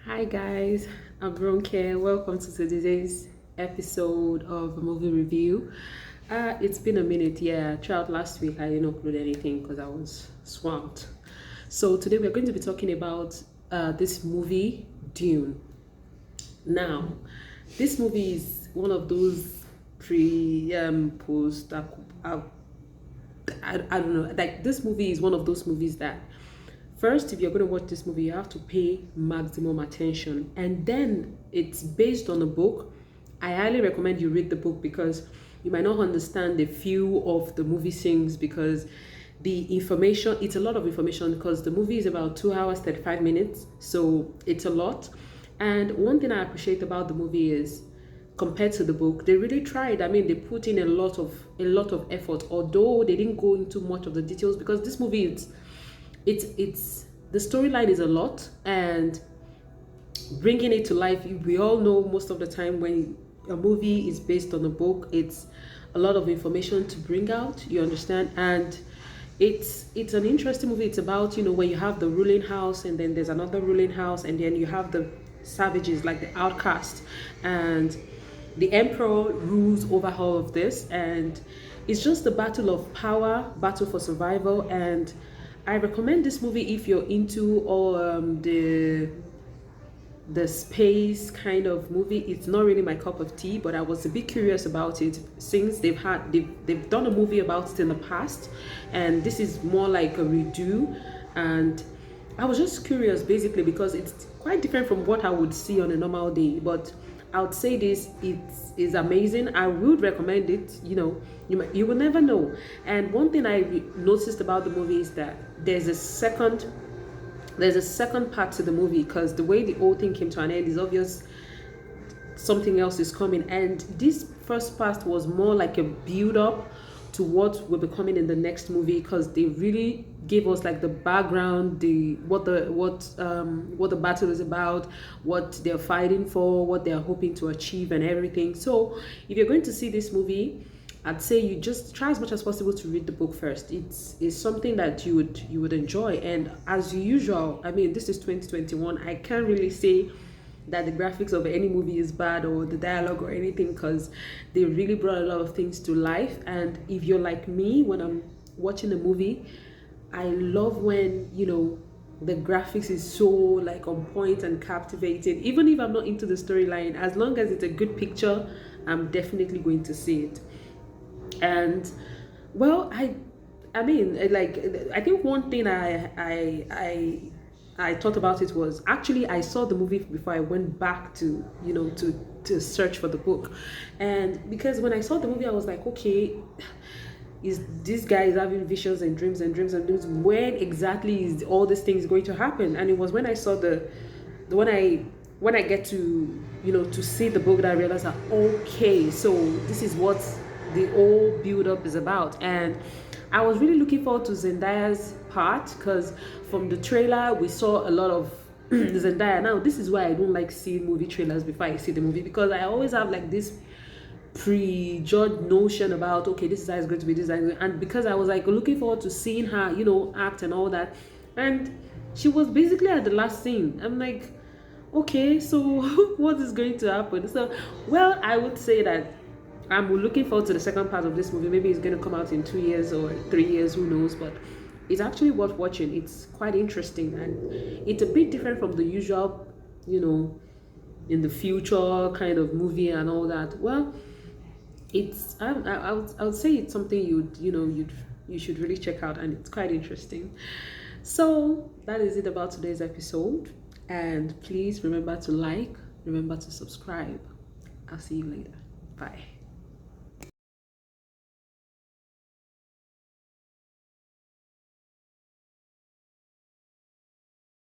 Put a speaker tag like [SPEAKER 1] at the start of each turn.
[SPEAKER 1] Hi guys, I'm Ronke. Welcome to today's episode of a movie review. It's been a minute, yeah. Throughout last week, I didn't upload anything because I was swamped. So today we're going to be talking about this movie, Dune. Now, this movie is one of those post. I don't know. Like this movie is one of those movies that first, if you're going to watch this movie, you have to pay maximum attention. And then it's based on a book. I highly recommend you read the book because you might not understand the few of the movie scenes because the information, it's a lot of information because the movie is about 2 hours, 35 minutes. So it's a lot. And one thing I appreciate about the movie is compared to the book, they really tried. I mean, they put in a lot of effort, although they didn't go into much of the details because this movie it's the storyline is a lot, and bringing it to life, we all know most of the time when a movie is based on a book, it's a lot of information to bring out, you understand. And it's an interesting movie. It's about, when you have the ruling house and then there's another ruling house and then you have the savages, like the outcast, and the emperor rules over all of this, and it's just a battle of power, battle for survival. And I recommend this movie if you're into all the space kind of movie. It's not really my cup of tea, but I was a bit curious about it since they've done a movie about it in the past, and this is more like a redo. And I was just curious basically because it's quite different from what I would see on a normal day. But I would say this, it is amazing. I would recommend it. You will never know. And one thing I noticed about the movie is that there's a second part to the movie, because the way the whole thing came to an end is obvious something else is coming. And this first part was more like a build up to what will be coming in the next movie, because they really gave us like the background, what the battle is about, what they're fighting for, what they're hoping to achieve, and everything. So if you're going to see this movie, I'd say you just try as much as possible to read the book first. It's something that you would enjoy. And as usual, I mean, this is 2021. I can't really say that the graphics of any movie is bad or the dialogue or anything, because they really brought a lot of things to life. And if you're like me, when I'm watching a movie, I love when the graphics is so like on point and captivating. Even if I'm not into the storyline, as long as it's a good picture, I'm definitely going to see it. And well, I mean, like, I think one thing I thought about it was, actually I saw the movie before I went back to to search for the book. And because when I saw the movie, I was like, okay, is this guy is having visions and dreams and dreams and dreams, when exactly is all these things going to happen? And it was when I saw when I get to to see the book that I realized that, okay, so this is what the whole build up is about. And I was really looking forward to Zendaya's part, because from the trailer we saw a lot of Zendaya. Now this is why I don't like seeing movie trailers before I see the movie, because I always have like this prejudged notion about, okay, this is how it's going to be, and because I was like looking forward to seeing her act and all that, and she was basically at the last scene. I'm like, okay, so what is going to happen? So, well, I would say that I'm looking forward to the second part of this movie. Maybe it's going to come out in 2 years or 3 years, who knows? But it's actually worth watching. It's quite interesting, and it's a bit different from the usual, in the future kind of movie and all that. Well, I would say it's something you should really check out, and it's quite interesting. So that is it about today's episode, and please remember to like, remember to subscribe. I'll see you later. Bye.